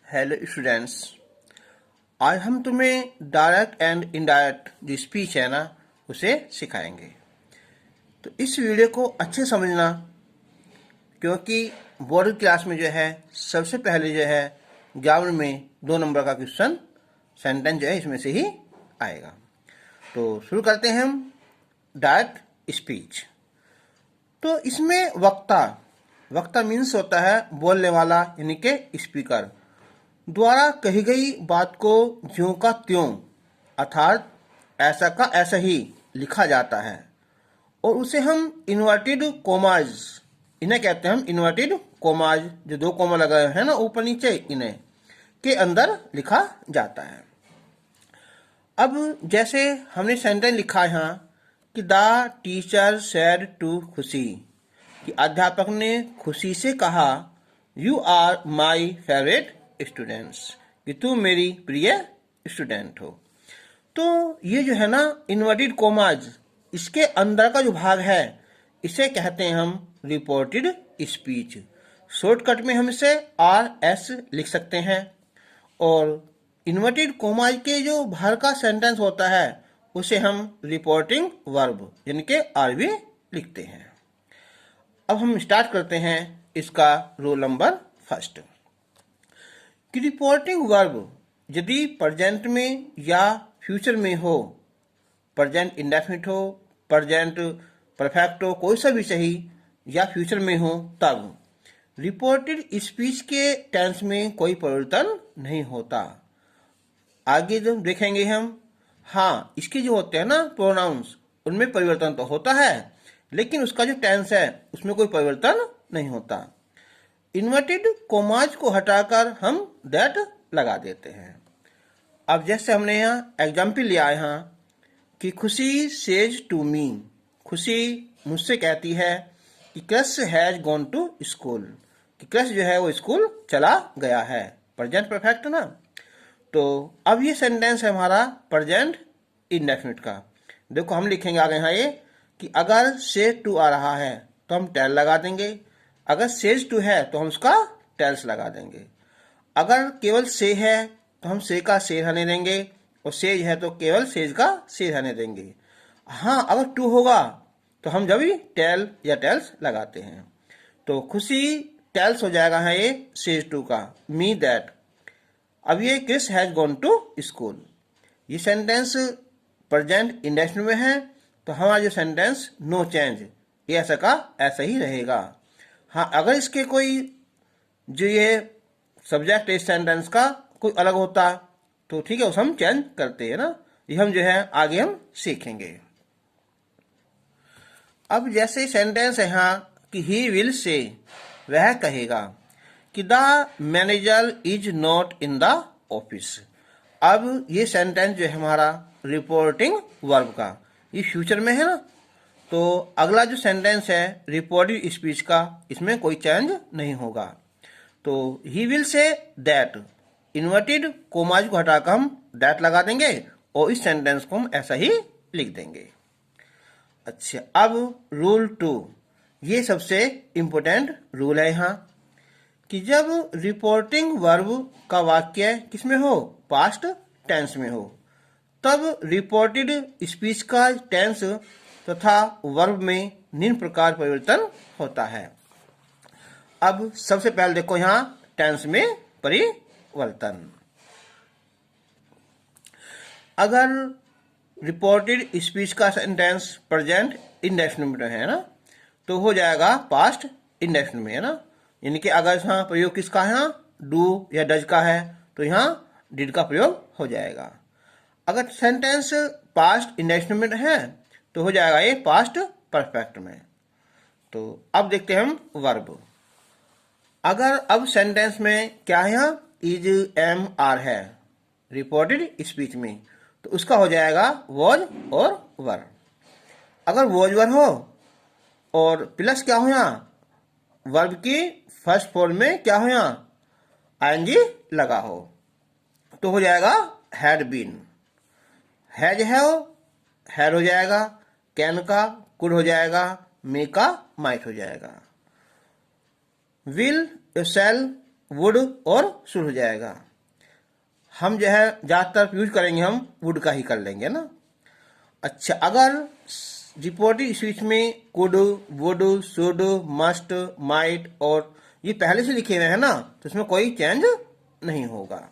Hello students. आज हम तुम्हें डायरेक्ट एंड इनडायरेक्ट जो स्पीच है ना उसे सिखाएंगे। तो इस वीडियो को अच्छे समझना, क्योंकि बोर्ड क्लास में जो है सबसे पहले जो है 11 में 2 नंबर का क्वेश्चन सेंटेंस जो है इसमें से ही आएगा। तो शुरू करते हैं हम डायरेक्ट स्पीच। तो इसमें वक्ता मीन्स होता है बोलने वाला, यानी कि स्पीकर द्वारा कही गई बात को ज्यों का त्यों अर्थात ऐसा का ऐसा ही लिखा जाता है और उसे हम इन्वर्टेड कोमाज, इन्हें कहते हैं हम इन्वर्टेड कोमाज, जो 2 कोमा लगाए हैं ना ऊपर नीचे, इन्हें के अंदर लिखा जाता है। अब जैसे हमने सेंटेंस लिखा है यहाँ कि द टीचर सेड टू खुशी, कि अध्यापक ने खुशी से कहा you are my favourite students, कि तुम मेरी प्रिय स्टूडेंट हो। तो ये जो है ना इन्वर्टेड कोमाज, इसके अंदर का जो भाग है इसे कहते हैं हम रिपोर्टेड स्पीच। शॉर्टकट में हम इसे RS लिख सकते हैं। और इन्वर्टेड कोमाज के जो बाहर का सेंटेंस होता है उसे हम रिपोर्टिंग वर्ब यानी कि RV लिखते हैं। अब हम स्टार्ट करते हैं इसका रूल नंबर 1 कि रिपोर्टिंग वर्ब यदि प्रेजेंट में या फ्यूचर में हो, प्रेजेंट इंडेफिनिट हो, प्रेजेंट परफेक्ट हो, कोई सा भी सही, या फ्यूचर में हो, तब रिपोर्टेड स्पीच के टेंस में कोई परिवर्तन नहीं होता। आगे जो देखेंगे हम, हाँ इसके जो होते हैं ना प्रोनाउंस, उनमें परिवर्तन तो होता है लेकिन उसका जो टेंस है उसमें कोई परिवर्तन नहीं होता। इन्वर्टेड कोमाज को हटाकर हम दैट लगा देते हैं। अब जैसे हमने यहाँ एग्जाम्पल लिया यहाँ कि खुशी सेज टू मी, खुशी मुझसे कहती है कि crush has gone to school, कि क्रश जो है वो स्कूल चला गया है। प्रेजेंट परफेक्ट ना। तो अब ये सेंटेंस है हमारा प्रेजेंट इंडेफिनिट का। देखो हम लिखेंगे आगे यहाँ ये कि अगर से टू आ रहा है तो हम टेल लगा देंगे, अगर सेज टू है तो हम उसका टेल्स लगा देंगे, अगर केवल से है तो हम से का से रहने देंगे, और सेज है तो केवल सेज का से रहने देंगे। हाँ अगर टू होगा तो हम जब भी टेल या टेल्स लगाते हैं। तो खुशी टेल्स हो जाएगा है ये सेज टू का मी दैट। अब ये Chris has gone to school, ये सेंटेंस प्रेजेंट इंडेफिनिट में है तो हमारा जो सेंटेंस नो चेंज, ये ऐसा का ऐसा ही रहेगा। हाँ अगर इसके कोई जो ये सब्जेक्ट इस सेंटेंस का कोई अलग होता तो ठीक है, उसे हम चेंज करते हैं ना, ये हम जो है आगे हम सीखेंगे। अब जैसे सेंटेंस है यहाँ कि ही विल से, वह कहेगा कि the manager is not in the office. अब ये सेंटेंस जो है हमारा रिपोर्टिंग वर्ब का, ये फ्यूचर में है ना, तो अगला जो सेंटेंस है रिपोर्टेड स्पीच का, इसमें कोई चेंज नहीं होगा। तो he will say that, inverted commas को हटाकर हम दैट लगा देंगे और इस सेंटेंस को हम ऐसा ही लिख देंगे। अच्छा, अब रूल 2, ये सबसे इंपॉर्टेंट रूल है यहाँ कि जब रिपोर्टिंग वर्ब का वाक्य किसमें हो, पास्ट टेंस में हो, तब रिपोर्टेड स्पीच का टेंस तथा वर्ब में निम्न प्रकार परिवर्तन होता है। अब सबसे पहले देखो यहाँ टेंस में परिवर्तन। अगर रिपोर्टेड स्पीच का सेंटेंस प्रेजेंट इंडेफिनिट में है ना, तो हो जाएगा पास्ट इंडेफिनिट में, है ना। यानी कि अगर यहाँ प्रयोग किसका है, यहाँ डू या डज का है तो यहाँ डिड का प्रयोग हो जाएगा। अगर सेंटेंस पास्ट इंडेफिनिट में है तो हो जाएगा ये पास्ट परफेक्ट में। तो अब देखते हैं हम वर्ब। अगर अब सेंटेंस में क्या है, यहाँ इज एम आर है रिपोर्टेड स्पीच में, तो उसका हो जाएगा वॉज और वर। अगर वॉज वर हो और प्लस क्या हो, यहाँ वर्ब की फर्स्ट फॉर्म में क्या हो, यहाँ आईएनजी लगा हो, तो हो जाएगा हैड बीन। हैज है हैड हो जाएगा, कैन का कुड हो जाएगा, मे का माइट हो जाएगा। विल शैल वुड और शुड हो जाएगा। हम जो है ज़्यादातर यूज करेंगे, हम वुड का ही कर लेंगे ना। अच्छा, अगर रिपोर्टिंग स्पीच में could, would, should, must, might और ये पहले से लिखे हुए हैं ना, तो इसमें कोई चेंज नहीं होगा।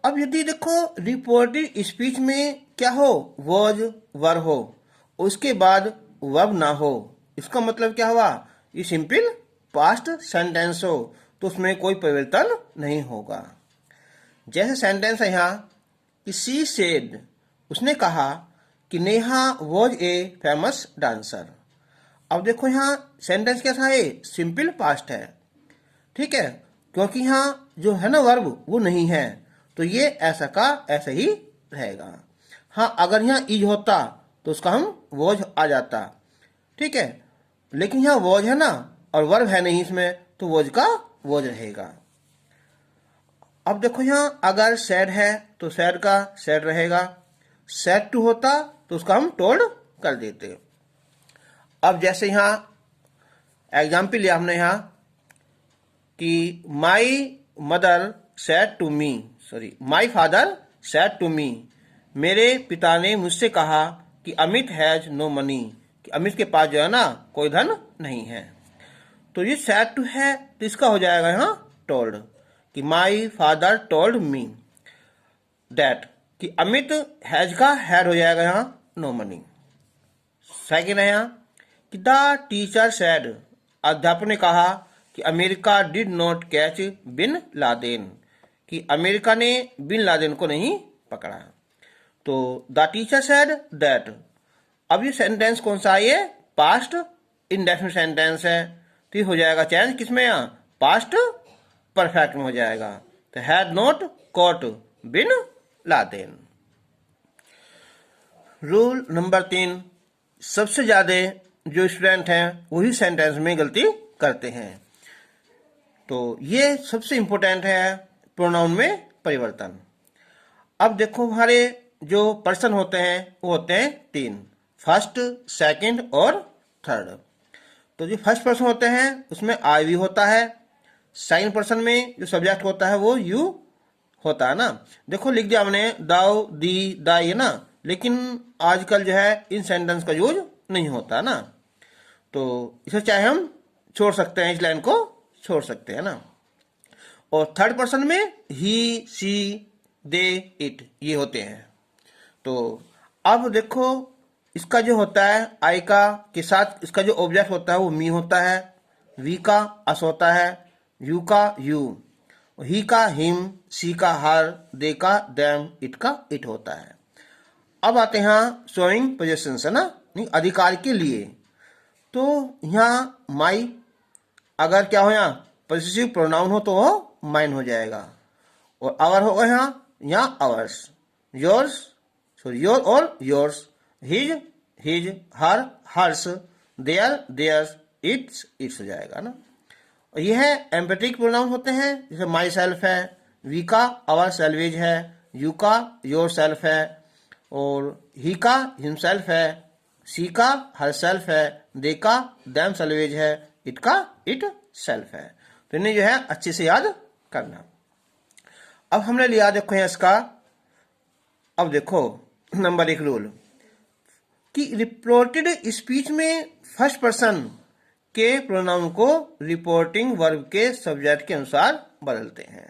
अब यदि देखो रिपोर्टिंग स्पीच में क्या हो, वॉज वर हो, उसके बाद वर्ब ना हो, इसका मतलब क्या हुआ, ये सिंपल पास्ट सेंटेंस हो, तो उसमें कोई परिवर्तन नहीं होगा। जैसे सेंटेंस है यहाँ कि शी सेड, उसने कहा कि Neha was a famous dancer. अब देखो यहाँ सेंटेंस कैसा है, सिंपल पास्ट है, ठीक है, क्योंकि यहाँ जो है ना वर्ब वो नहीं है, तो ये ऐसा का ऐसा ही रहेगा। हाँ, अगर यहाँ इज होता तो उसका हम वॉज आ जाता, ठीक है, लेकिन यहाँ वॉज है ना और वर्ब है नहीं इसमें, तो वॉज का वॉज रहेगा। अब देखो यहाँ अगर सैड है तो सैड का सैड रहेगा, सैड टू होता तो उसका हम टोल्ड कर देते। अब जैसे यहाँ एग्जाम्पल लिया हमने यहाँ कि my mother said to me, sorry my father said to me, मेरे पिता ने मुझसे कहा कि अमित हैज नो मनी, कि अमित के पास जो है ना कोई धन नहीं है। तो ये सैड टू है तो इसका हो जाएगा यहाँ टोल्ड, कि my father told me that, कि अमित हैज का हैड हो जाएगा यहाँ नो मनी। सेकेंड है यहाँ कि द टीचर सैड, अध्यापक ने कहा कि America did not catch Bin Laden, कि अमेरिका ने बिन लादेन को नहीं पकड़ा। तो द टीचर सैड दैट, अब ये सेंटेंस कौन सा है, ये पास्ट इंडेफिनिट सेंटेंस है, तो ये हो जाएगा चेंज किसमें, यहाँ पास्ट परफेक्ट में हो जाएगा, तो had not caught Bin Laden. Rule number 3, सबसे ज्यादा जो स्टूडेंट हैं वही सेंटेंस में गलती करते हैं। तो ये सबसे इंपॉर्टेंट है प्रोनाउन में परिवर्तन। अब देखो हमारे जो पर्सन होते हैं वो होते हैं 3, फर्स्ट, सेकंड और थर्ड। तो जो फर्स्ट पर्सन होते हैं उसमें आई भी होता है, सेकंड पर्सन में जो सब्जेक्ट होता है वो यू होता है ना। देखो लिख दिया हमने दाओ, दी, दाई है ना, लेकिन आजकल जो है इन सेंटेंस का यूज नहीं होता ना, तो इसे चाहे हम छोड़ सकते हैं, इस लाइन को छोड़ सकते हैं ना। और थर्ड पर्सन में ही, सी, दे, इट ये होते हैं। तो अब देखो इसका जो होता है आई का के साथ इसका जो ऑब्जेक्ट होता है वो मी होता है, वी का अस होता है, यू का यू, ही का हिम, सी का हर, दे का देम, इट का इट होता है। अब आते हैं शोइंग पोजेशंस है ना, अधिकार के लिए। तो यहाँ माई अगर क्या हो यहाँ पॉजिटिव प्रोनाउन हो तो वो माइन हो जाएगा, और आवर होगा यहाँ आवर्स, योर्स सॉरी योर और yours, his his, her hers, their theirs, its its हो जाएगा ना। और यह है एम्पेटिक प्रोनाउन होते हैं, जैसे माई सेल्फ है, वी का आवर सेल्वेज है, यू का योर सेल्फ है, और ही का हिमसेल्फ है, सी का हर सेल्फ है, दे का दैम सेल्वेज है, इट का इट सेल्फ है। तो इन्हें जो है अच्छे से याद करना। अब हमने लिया देखो यहाँ इसका, अब देखो नंबर 1 रूल कि रिपोर्टेड स्पीच में फर्स्ट पर्सन के प्रोनाउन को रिपोर्टिंग वर्ब के सब्जेक्ट के अनुसार बदलते हैं।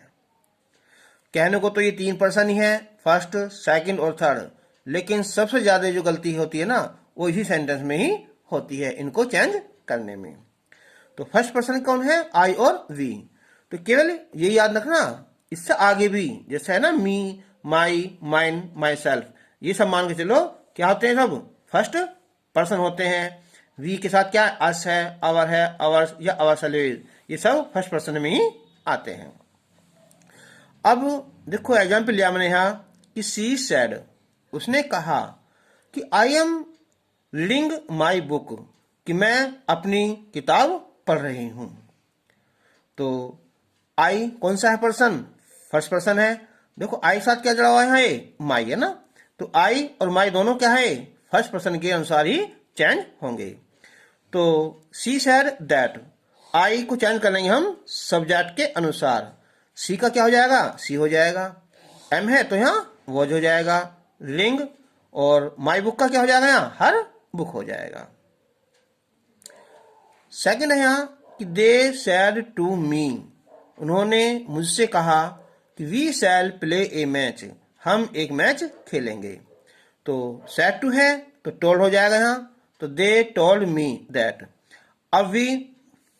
कहने को तो ये 3 पर्सन ही है, फर्स्ट, सेकंड और थर्ड, लेकिन सबसे ज्यादा जो गलती होती है ना वो इसी सेंटेंस में ही होती है इनको चेंज करने में। तो फर्स्ट पर्सन कौन है, आई और वी। तो केवल ये याद रखना, इससे आगे भी जैसे है ना मी, माई, माइन, माई सेल्फ, ये सब मान के चलो क्या होते हैं, सब फर्स्ट पर्सन होते हैं। वी के साथ क्या अस है, आवर्स या आवर सेल्वेज, ये सब फर्स्ट पर्सन में ही आते हैं। अब देखो एग्जाम्पल लिया मैंने यहाँ कि सी सेड, उसने कहा कि I am reading my book, कि मैं अपनी किताब पढ़ रही हूं। तो आई कौन सा है पर्सन, फर्स्ट पर्सन है। देखो आई साथ क्या जुड़ा हुआ है, माई है ना, तो आई और माई दोनों क्या है, फर्स्ट पर्सन के अनुसार ही चेंज होंगे। तो सी सेड दैट, आई को चेंज कर लेंगे हम सब्जेक्ट के अनुसार। सी का क्या हो जाएगा, सी हो जाएगा। एम है तो यहाँ वॉज हो जाएगा, रिंग। और माई बुक का क्या हो जाएगा, यहाँ हर बुक हो जाएगा। सेकंड है यहाँ कि दे सैड टू मी, उन्होंने मुझसे कहा कि we shall play a match, हम एक मैच खेलेंगे। तो सैड टू है तो टोल्ड हो जाएगा यहाँ, तो दे टोल्ड मी दैट। अब वी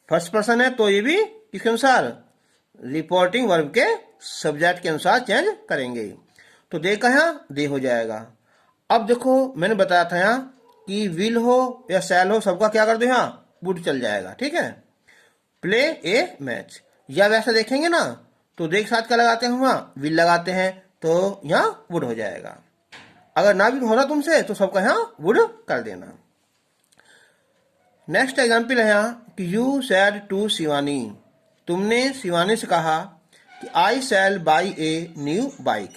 फर्स्ट पर्सन है तो ये भी किसके अनुसार, रिपोर्टिंग वर्ब के सब्जेक्ट के अनुसार चेंज करेंगे। तो दे का यहाँ दे हो जाएगा। अब देखो मैंने बताया था यहाँ कि विल हो या शैल हो सबका क्या कर दो, यहाँ वुड चल जाएगा, ठीक है। प्ले ए मैच, या वैसा देखेंगे ना तो देख साथ क्या लगाते हैं, वहाँ विल लगाते हैं तो यहाँ वुड हो जाएगा। अगर ना भी हो रहा तुमसे तो सबका यहाँ वुड कर देना। नेक्स्ट एग्जाम्पल है यहाँ कि यू सैड टू शिवानी, तुमने शिवानी से कहा कि आई शैल बाई ए न्यू बाइक,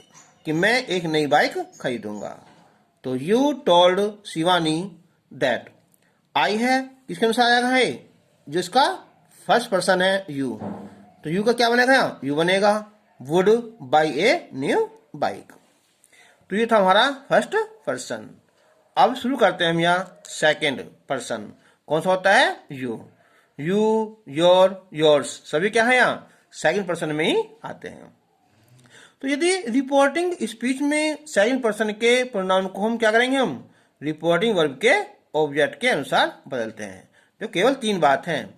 कि मैं एक नई बाइक खरीदूंगा। तो यू टोल्ड शिवानी दैट। आई है किसके अनुसार आएगा, है जिसका फर्स्ट पर्सन है यू, तो यू का क्या बनेगा, यहाँ यू बनेगा। Would buy a new bike. तो ये था हमारा फर्स्ट पर्सन। अब शुरू करते हैं हम यहाँ सेकेंड पर्सन। कौन सा होता है, यू। यू, योर, योर्स सभी क्या है यहाँ सेकंड पर्सन में ही आते हैं। तो यदि रिपोर्टिंग स्पीच में सेकंड पर्सन के प्रोनाउन को हम क्या करेंगे, हम रिपोर्टिंग वर्ब के ऑब्जेक्ट के अनुसार बदलते हैं, जो केवल 3 बात हैं।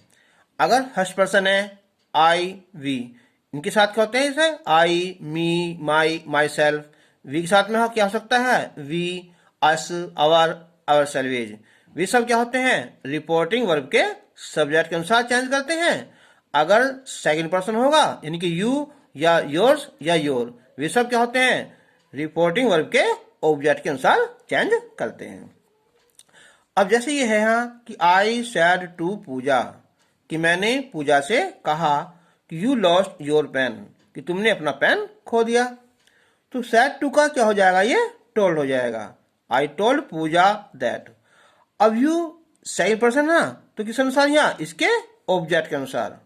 अगर फर्स्ट पर्सन है आई वी, इनके साथ क्या होते हैं, इसे आई मी माई माई सेल्फ। वी के साथ में क्या हो सकता है, we us our our selves. वे सब क्या होते हैं, रिपोर्टिंग वर्ब के सब्जेक्ट के अनुसार चेंज करते हैं। अगर सेकंड पर्सन होगा यानी कि यू या योर्स या योर, वे सब क्या होते हैं, रिपोर्टिंग वर्ब के ऑब्जेक्ट के अनुसार चेंज करते हैं। अब जैसे ये है यहाँ कि आई सैड टू पूजा, कि मैंने पूजा से कहा कि यू लॉस्ट योर पेन, कि तुमने अपना पेन खो दिया। तो सैड टू का क्या हो जाएगा, ये टोल्ड हो जाएगा। I told Pooja that. अब यू सेकंड पर्सन है तो किस अनुसार, यहाँ इसके ऑब्जेक्ट के अनुसार।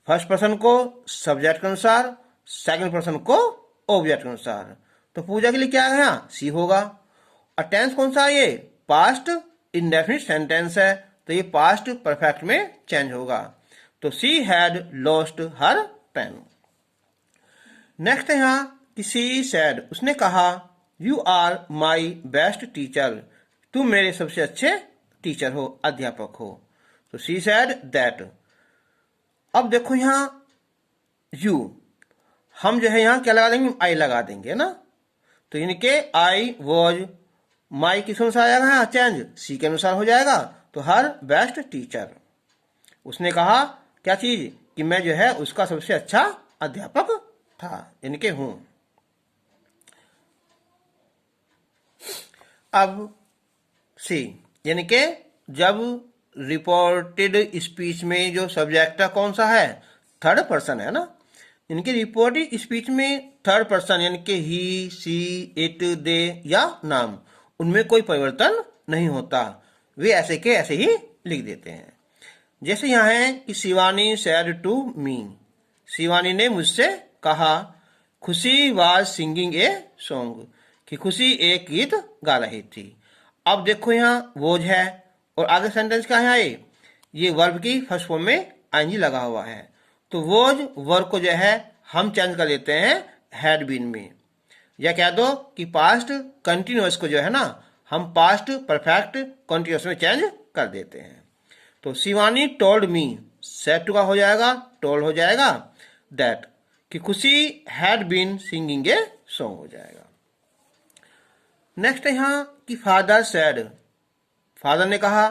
फर्स्ट पर्सन को सब्जेक्ट के अनुसार, सेकंड पर्सन को ऑब्जेक्ट के अनुसार। तो पूजा के लिए क्या है, यहाँ सी होगा। और टेंस कौन सा है, ये पास्ट इंडेफिनिट सेंटेंस है तो ये पास्ट परफेक्ट में चेंज होगा। तो she had lost her pen. Next है यहाँ कि सी सैड, उसने कहा you are my best teacher, तुम मेरे सबसे अच्छे टीचर हो, अध्यापक हो। तो सी सैड दैट। अब देखो यहाँ यू, हम जो है यहाँ क्या लगा देंगे, आई लगा देंगे ना। तो यानी कि आई वॉज माई किस अनुसार आएगा, यहाँ चेंज सी के अनुसार हो जाएगा। तो हर बेस्ट टीचर, उसने कहा क्या चीज, कि मैं जो है उसका सबसे अच्छा अध्यापक था, यानी कि हूं। अब सी, यानी कि जब रिपोर्टेड स्पीच में जो सब्जेक्ट कौन सा है, थर्ड पर्सन है ना। इनके रिपोर्टेड स्पीच में थर्ड पर्सन यानी कि ही सी इट दे या नाम, उनमें कोई परिवर्तन नहीं होता, वे ऐसे के ऐसे ही लिख देते हैं। जैसे यहाँ है कि Shivani said to me, Shivani ने मुझसे कहा खुशी वाज सिंगिंग ए सॉन्ग, कि खुशी एक गीत गा रही थी। अब देखो यहाँ वोज है और आगे सेंटेंस क्या है, ये वर्ब की फर्स्ट फॉर्म में आईएनजी लगा हुआ है। तो वोज वर्ब को जो है हम चेंज कर देते हैं हैड बीन में, या कह दो कि पास्ट कंटिन्यूअस को जो है ना हम पास्ट परफेक्ट कंटिन्यूअस में चेंज कर देते हैं। तो Shivani told me, said to का हो जाएगा टोल्ड हो जाएगा दैट, कि Khushi had been singing a song हो जाएगा। नेक्स्ट है यहाँ कि फादर सैड, फादर ने कहा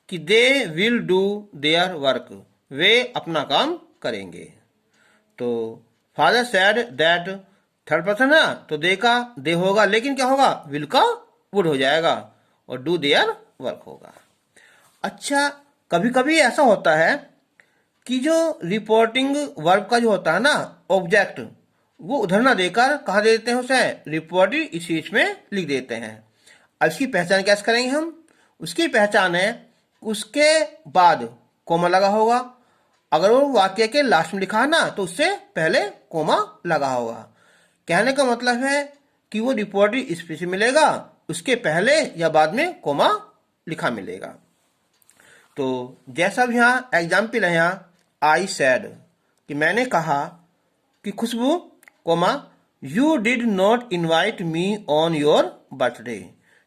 कि they will do their work, वे अपना काम करेंगे। तो father said that third person है तो दे का दे होगा, लेकिन क्या होगा, विल का वुड हो जाएगा और डू देयर वर्क होगा। अच्छा, कभी कभी ऐसा होता है कि जो रिपोर्टिंग वर्ब का जो होता है ना ऑब्जेक्ट, वो उधर ना देकर कहा देते हैं, उसे रिपोर्टेड स्पीच में लिख देते हैं। अब इसकी पहचान कैसे करेंगे हम, उसकी पहचान है उसके बाद कोमा लगा होगा। अगर वो वाक्य के लास्ट में लिखा है ना तो उससे पहले कोमा लगा होगा। कहने का मतलब है कि वो रिपोर्टेड स्पीच मिलेगा, उसके पहले या बाद में कोमा लिखा मिलेगा। तो जैसा भी यहाँ एग्जाम्पल है, यहाँ आई सैड कि मैंने कहा कि Khushboo comma you did not invite me on your birthday,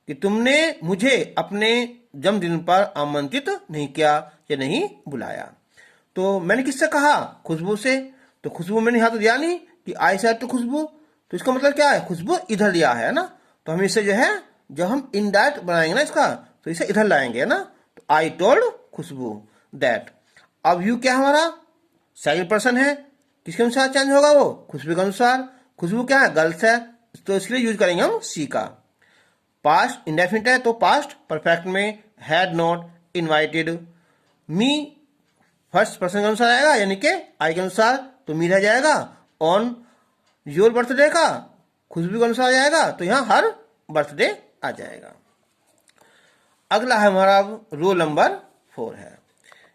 कि तुमने मुझे अपने जन्मदिन पर आमंत्रित नहीं किया या नहीं बुलाया। तो मैंने किससे कहा? खुशबू से। तो खुशबू मैंने यहाँ तो दिया नहीं कि आई सैड टू खुशबू, तो इसका मतलब क्या है? खुशबू इधर दिया है ना, तो हम इसे जो है जब हम इनडायरेक्ट बनाएंगे ना इसका, तो इसे इधर लाएंगे ना। तो आई टोल्ड खुशबू दैट। अब यू क्या हमारा सेकंड पर्सन है, किसके अनुसार चेंज होगा? वो खुशबू के अनुसार। खुशबू क्या है? गर्ल्स है, तो इसलिए यूज करेंगे हम सी का। पास्ट इंडेफिनिट है तो पास्ट परफेक्ट में had not invited. Me first person के अनुसार आएगा, यानी कि आई के अनुसार, तो मी रह जाएगा। ऑन योर बर्थडे का खुशबू के अनुसार आ जाएगा, तो यहाँ हर बर्थडे आ जाएगा। अगला है हमारा अब रूल नंबर 4 है।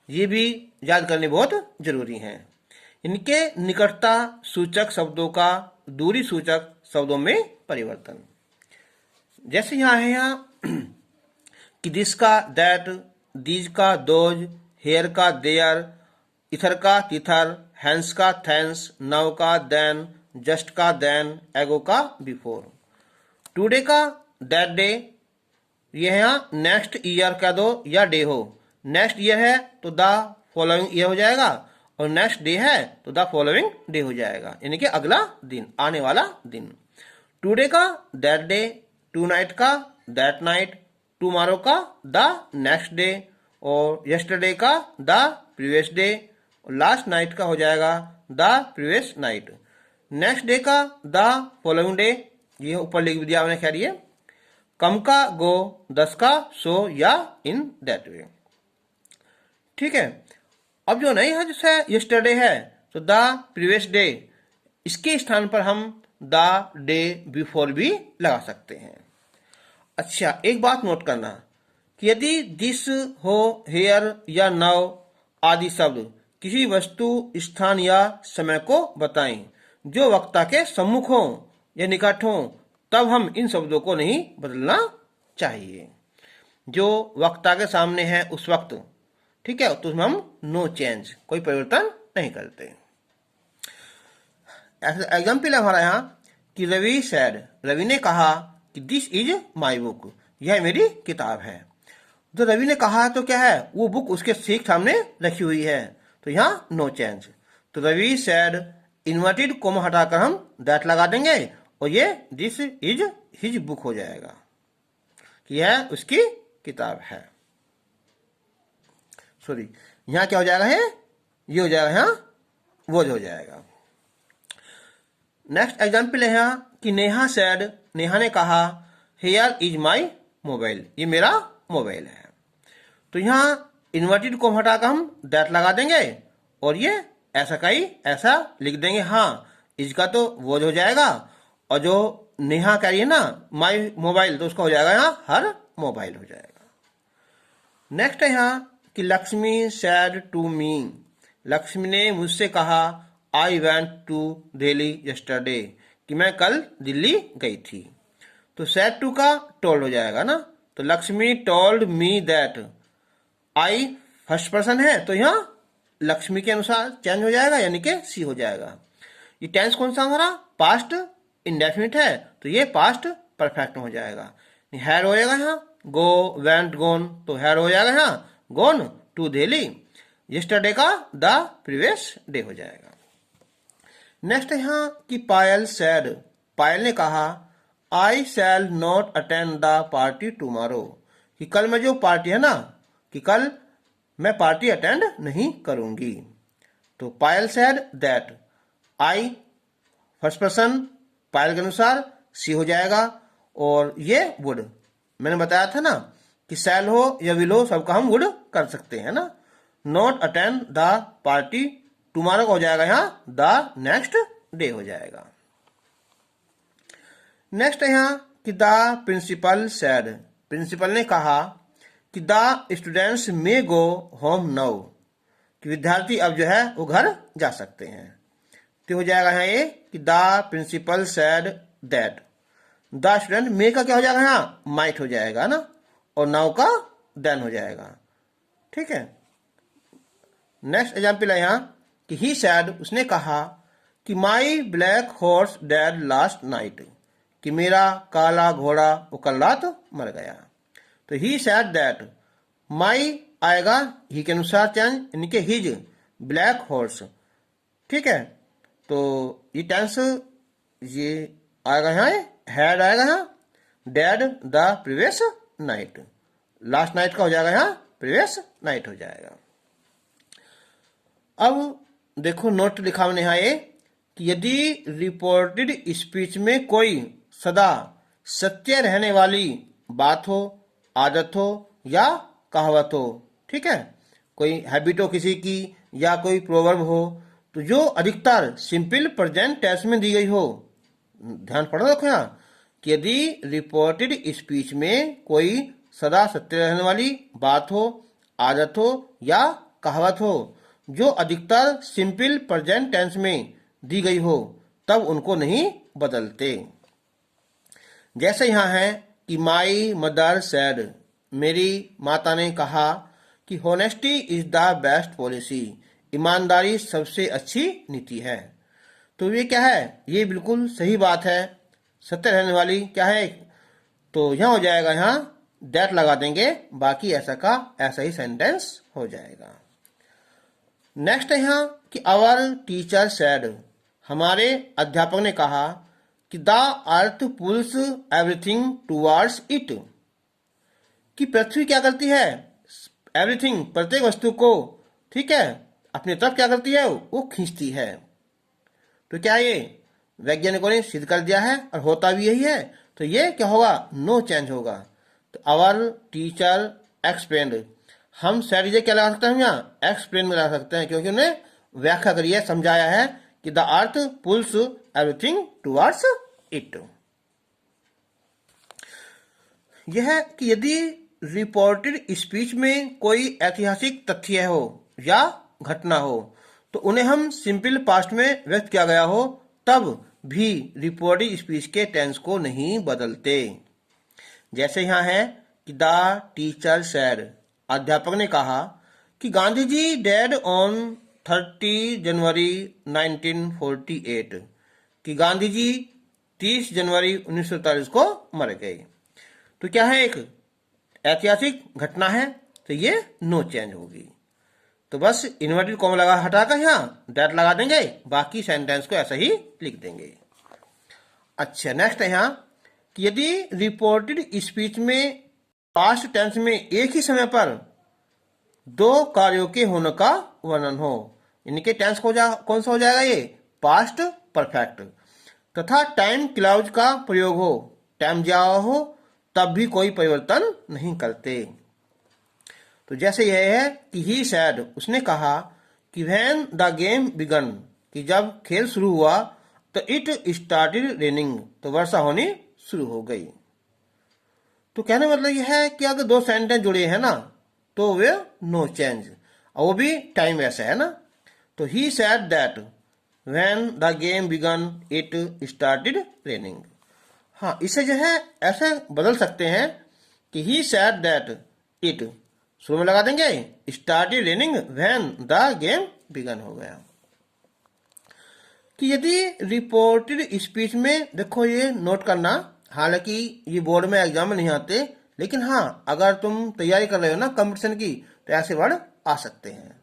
ये भी याद करने बहुत जरूरी है। इनके निकटता सूचक शब्दों का दूरी सूचक शब्दों में परिवर्तन। जैसे यहाँ है यहाँ कि दिस का दैट, दीज का दोज, हेयर का देयर, इथर का तिथर, हैंस का थैंस, नाउ का देन, जस्ट का देन, एगो का बिफोर। टुडे का दैट डे, ये है यहाँ नेक्स्ट ईयर का दो या डे हो। नेक्स्ट ईयर है तो द फॉलोइंग ईयर हो जाएगा, और नेक्स्ट डे है तो द फॉलोइंग डे हो जाएगा, यानी कि अगला दिन, आने वाला दिन। टुडे का दैट डे, टू नाइट का दैट नाइट, टुमारो का द नेक्स्ट डे, और यस्टरडे का द प्रीवियस डे, और लास्ट नाइट का हो जाएगा the previous night. Next day का द फॉलोइंग डे, ये ऊपर लिख दिया मैंने, खैर ये। कम का गो, 10 का सो या इन दैट वे। ठीक है। अब जो नहीं है जैसे यस्टरडे है तो द प्रीवियस डे, इसके स्थान पर हम द डे बिफोर भी लगा सकते हैं। अच्छा, एक बात नोट करना कि यदि दिस हो, हेयर या नाउ आदि शब्द किसी वस्तु, स्थान या समय को बताएं जो वक्ता के सम्मुख हो या निकट हो, तब हम इन शब्दों को नहीं बदलना चाहिए। जो वक्ता के सामने है उस वक्त, ठीक है, तो उसमें हम नो चेंज, कोई परिवर्तन नहीं करते। एग्जाम्पल है हमारा यहाँ कि रवि सैड, रवि ने कहा कि दिस इज माई बुक, यह मेरी किताब है। तो रवि ने कहा तो क्या है? वो बुक उसके ठीक सामने रखी हुई है, तो यहाँ नो चेंज। तो रवि सैड, इन्वर्टेड कोमा हटाकर हम दैट लगा देंगे, और ये दिस इज हिज बुक हो जाएगा कि यह उसकी किताब है। सॉरी, यहाँ क्या हो जाएगा? है ये हो जाएगा, यहाँ वो हो जाएगा। नेक्स्ट एग्जाम्पल है यहाँ कि नेहा सैड, नेहा ने कहा हेयर इज माई मोबाइल, ये मेरा मोबाइल है। तो यहाँ इन्वर्टेड को हटाकर हम दैट लगा देंगे, और ये ऐसा का ही ऐसा लिख देंगे। हाँ, इसका तो वो हो जाएगा, और जो नेहा कह रही है ना माई मोबाइल, तो उसका हो जाएगा यहाँ हर मोबाइल हो जाएगा। नेक्स्ट है यहाँ कि Lakshmi said to me, Lakshmi ने मुझसे कहा I went to Delhi yesterday, कि मैं कल दिल्ली गई थी। तो सैड टू का टोल्ड हो जाएगा ना, तो Lakshmi told me that, I first person है तो यहाँ लक्ष्मी के अनुसार चेंज हो जाएगा, यानी कि सी हो जाएगा। ये टेंस कौन सा हमारा? पास्ट इंडेफिनिट है, तो ये पास्ट परफेक्ट हो जाएगा। हैर हो जाएगा यहाँ, गो वेंट गोन, तो हैर हो जाएगा यहाँ गोन टू दिल्ली। यस्टरडे का द प्रीवियस डे हो जाएगा। नेक्स्ट है यहाँ कि पायल सैड, पायल ने कहा I shall not attend the party tomorrow, कि कल में जो पार्टी है ना, कि कल मैं पार्टी अटेंड नहीं करूंगी। तो Payal said that, I first person Payal के अनुसार सी हो जाएगा, और ये वुड, मैंने बताया था ना कि शैल हो या विल हो सबका हम वुड कर सकते हैं ना। Not attend the party tomorrow हो जाएगा यहाँ द नेक्स्ट डे हो जाएगा। नेक्स्ट है यहाँ कि द प्रिंसिपल सैड, प्रिंसिपल ने कहा कि the students may go home now, कि विद्यार्थी अब जो है वो घर जा सकते हैं। तो हो जाएगा यहाँ ये कि the principal said that. The student, may का क्या हो जाएगा यहाँ, माइट हो जाएगा ना, और नाउ का देन हो जाएगा। ठीक है। नेक्स्ट एग्जाम्पल है यहाँ कि ही सैड, उसने कहा कि my black horse dead last night, कि मेरा काला घोड़ा वो कल रात मर गया। तो ही सैड दैट, माई आएगा ही के अनुसार चेंज, यानी कि हिज ब्लैक हॉर्स। ठीक है। तो ये टेंस ये आएगा यहाँ, हैड आएगा यहाँ, dead the previous night, last night का हो जाएगा यहाँ प्रीवियस नाइट हो जाएगा। अब देखो नोट लिखा मैंने यहाँ ये कि यदि रिपोर्टेड स्पीच में कोई सदा सत्य रहने वाली बात हो, आदत हो या कहावत हो, ठीक है, कोई हैबिट हो किसी की या कोई प्रोवर्ब हो, तो जो अधिकतर सिंपल प्रेजेंट टेंस में दी गई हो, ध्यान पढ़ो रखो यहाँ कि यदि रिपोर्टेड स्पीच में कोई सदा सत्य रहने वाली बात हो, आदत हो या कहावत हो जो अधिकतर सिंपल प्रेजेंट टेंस में दी गई हो, तब उनको नहीं बदलते। जैसे यहाँ है कि माई मदर सेड, मेरी माता ने कहा कि honesty is the best policy, ईमानदारी सबसे अच्छी नीति है। तो ये क्या है, ये बिल्कुल सही बात है, सत्य रहने वाली क्या है। तो यहाँ हो जाएगा, यहाँ दैट लगा देंगे, बाकी ऐसा का ऐसा ही सेंटेंस हो जाएगा। नेक्स्ट है यहाँ कि आवर टीचर सेड, हमारे अध्यापक ने कहा कि the earth pulls everything towards it, कि पृथ्वी क्या करती है, एवरीथिंग प्रत्येक वस्तु को, ठीक है, अपनी तरफ क्या करती है, वो खींचती है। तो क्या ये वैज्ञानिकों ने सिद्ध कर दिया है और होता भी यही है। तो ये क्या होगा, नो चेंज होगा। तो आवर टीचर एक्सप्लेन्ड, हम सैड क्या लगा सकते हैं यहाँ, एक्सप्लेन में लगा सकते हैं, क्योंकि उन्हें व्याख्या करी है, समझाया है कि the earth pulls everything towards it. यह है कि यदि रिपोर्टेड स्पीच में कोई ऐतिहासिक तथ्य हो या घटना हो तो उन्हें हम सिंपल पास्ट में व्यक्त किया गया हो, तब भी रिपोर्टेड स्पीच के टेंस को नहीं बदलते। जैसे यहाँ है कि द टीचर सेड, अध्यापक ने कहा कि गांधी जी डेड ऑन 30 जनवरी 1948, कि गांधी जी 30 जनवरी 1947 को मर गए। तो क्या है, एक ऐतिहासिक घटना है, तो ये नो चेंज होगी। तो बस इन्वर्टेड कॉमा लगा हटाकर यहाँ दैट लगा देंगे, बाकी सेंटेंस को ऐसा ही लिख देंगे। अच्छा, नेक्स्ट है यहाँ कि यदि रिपोर्टेड स्पीच में पास्ट टेंस में एक ही समय पर दो कार्यों के होने का वर्णन हो, इनके टेंस कौन सा हो जाएगा, ये पास्ट परफेक्ट, तथा टाइम क्लाउज का प्रयोग हो, टाइम जावा हो, तब भी कोई परिवर्तन नहीं करते। तो जैसे यह है कि ही सैड, उसने कहा कि व्हेन द गेम बिगन, कि जब खेल शुरू हुआ, तो इट स्टार्टेड रेनिंग, तो वर्षा होनी शुरू हो गई। तो कहने मतलब यह है कि अगर दो सेंटेंस जुड़े हैं ना, तो वे नो चेंज, और वो भी टाइम वैसा है ना। तो he said that when the game began it started raining. हाँ, इसे जो है ऐसे बदल सकते हैं कि ही सैड दैट इट शुरू में लगा देंगे, started raining when the game began हो गया। कि यदि रिपोर्टेड स्पीच में, देखो ये नोट करना, हालांकि ये बोर्ड में एग्जाम में नहीं आते, लेकिन हाँ अगर तुम तैयारी कर रहे हो ना कंपटीशन की, तो ऐसे वर्ड आ सकते हैं।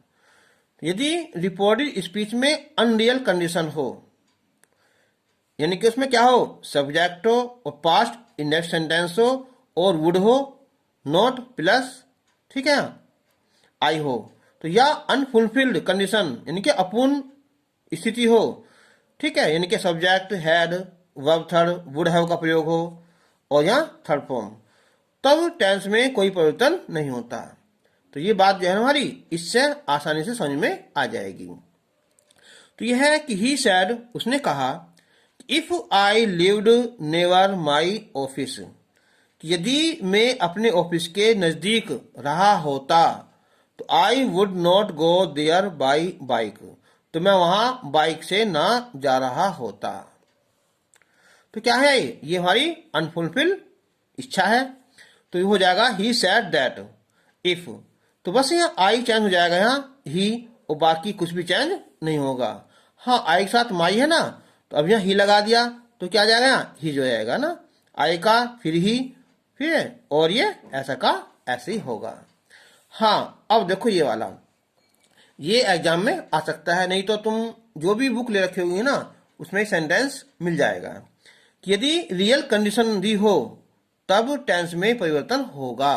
यदि रिपोर्टेड स्पीच में अनरियल कंडीशन हो, यानी कि उसमें क्या हो, सब्जेक्ट हो और पास्ट इंडेक्स सेंटेंस हो और वुड हो, नॉट प्लस, ठीक है, आई हो, तो या अनफुलफिल्ड कंडीशन यानी कि अपूर्ण स्थिति हो, ठीक है, यानी कि subject had, verb third, would have का प्रयोग हो और यहाँ थर्ड फॉर्म, तब टेंस में कोई परिवर्तन नहीं होता। तो ये बात जो है हमारी, इससे आसानी से समझ में आ जाएगी। तो यह है कि ही सैड, उसने कहा, if I lived never my office, यदि मैं अपने ऑफिस के नजदीक रहा होता, तो तो I would not go there by bike, तो मैं वहां बाइक से ना जा रहा होता। तो क्या है ये हमारी अनफुलफिल इच्छा है। तो ये हो जाएगा ही सेड दैट। इफ, तो बस यहाँ आई चेंज हो जाएगा यहाँ ही, और बाकी कुछ भी चेंज नहीं होगा। हाँ, आई के साथ माई है ना, तो अब यहाँ ही लगा दिया तो क्या आ जाएगा, यहाँ ही जो जाएगा ना, आई का फिर ही, फिर और ये ऐसा का ऐसे ही होगा। हाँ, अब देखो ये वाला, ये एग्जाम में आ सकता है, नहीं तो तुम जो भी बुक ले रखे होगी ना उसमें सेंटेंस मिल जाएगा कि यदि रियल कंडीशन दी हो तब टेंस में परिवर्तन होगा।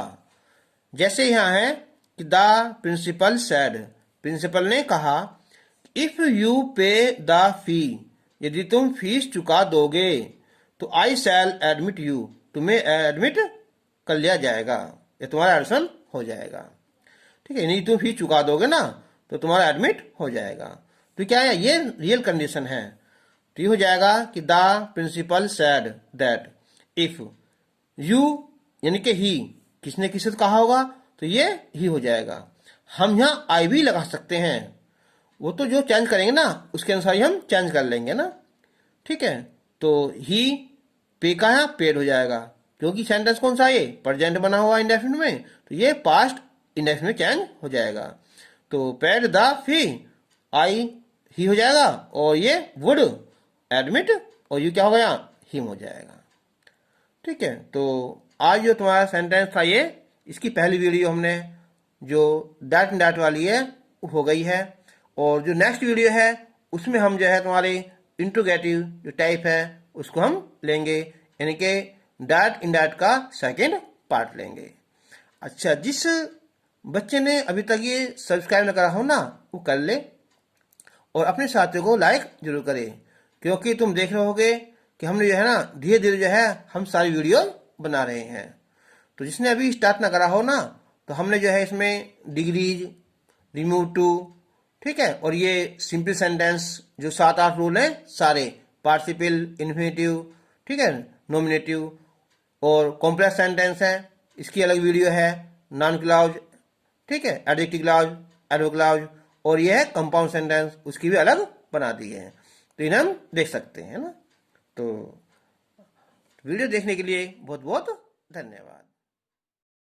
जैसे यहाँ है कि द प्रिंसिपल सेड, प्रिंसिपल ने कहा, इफ यू पे द फी, यदि तुम फीस चुका दोगे तो आई शैल एडमिट यू, तुम्हें एडमिट कर लिया जाएगा, ये तुम्हारा एडमिशन हो जाएगा। ठीक है, नहीं तुम फीस चुका दोगे ना तो तुम्हारा एडमिट हो जाएगा। तो क्या है, ये रियल कंडीशन है। तो ये हो जाएगा कि the principal said that if you, यानी कि ही, किसने किससे कहा होगा तो ये ही हो जाएगा। हम यहाँ आई भी लगा सकते हैं, वो तो जो चेंज करेंगे ना उसके अनुसार ही हम चेंज कर लेंगे ना। ठीक है, तो ही पे का यहाँ पेड हो जाएगा, क्योंकि सेंटेंस कौन सा है, ये प्रेजेंट बना हुआ इंडेफिनिट में, तो ये पास्ट इंडेफिनिट में चेंज हो जाएगा। तो पेड द फी, आई ही हो जाएगा, और ये वुड एडमिट, और यू क्या होगा यहाँ हिम हो जाएगा। ठीक है, तो आज जो तुम्हारा सेंटेंस था ये, इसकी पहली वीडियो हमने जो दैट एंड दैट वाली है हो गई है, और जो नेक्स्ट वीडियो है उसमें हम जो है तुम्हारे इंट्रोगेटिव जो टाइप है उसको हम लेंगे, यानी कि दैट इन दैट का सेकंड पार्ट लेंगे। अच्छा, जिस बच्चे ने अभी तक ये सब्सक्राइब न करा हो ना वो कर ले, और अपने साथियों को लाइक जरूर करें, क्योंकि तुम देख रहे होगे कि हमने जो है ना धीरे धीरे जो है हम सारी वीडियो बना रहे हैं। तो जिसने अभी स्टार्ट ना करा हो ना, तो हमने जो है इसमें डिग्रीज, रिमूव टू, ठीक है, और ये सिंपल सेंटेंस जो 7-8 रूल हैं सारे, पार्टिसिपल, इन्फिनेटिव, ठीक है, नॉमिनेटिव, और कॉम्प्लेक्स सेंटेंस है इसकी अलग वीडियो है, नॉन क्लॉज, ठीक है, एडजेक्टिव क्लॉज, एडवर्ब क्लॉज, और ये है कंपाउंड सेंटेंस, उसकी भी अलग बना दी है, तो इन्हें हम देख सकते हैं ना। तो वीडियो देखने के लिए बहुत बहुत धन्यवाद।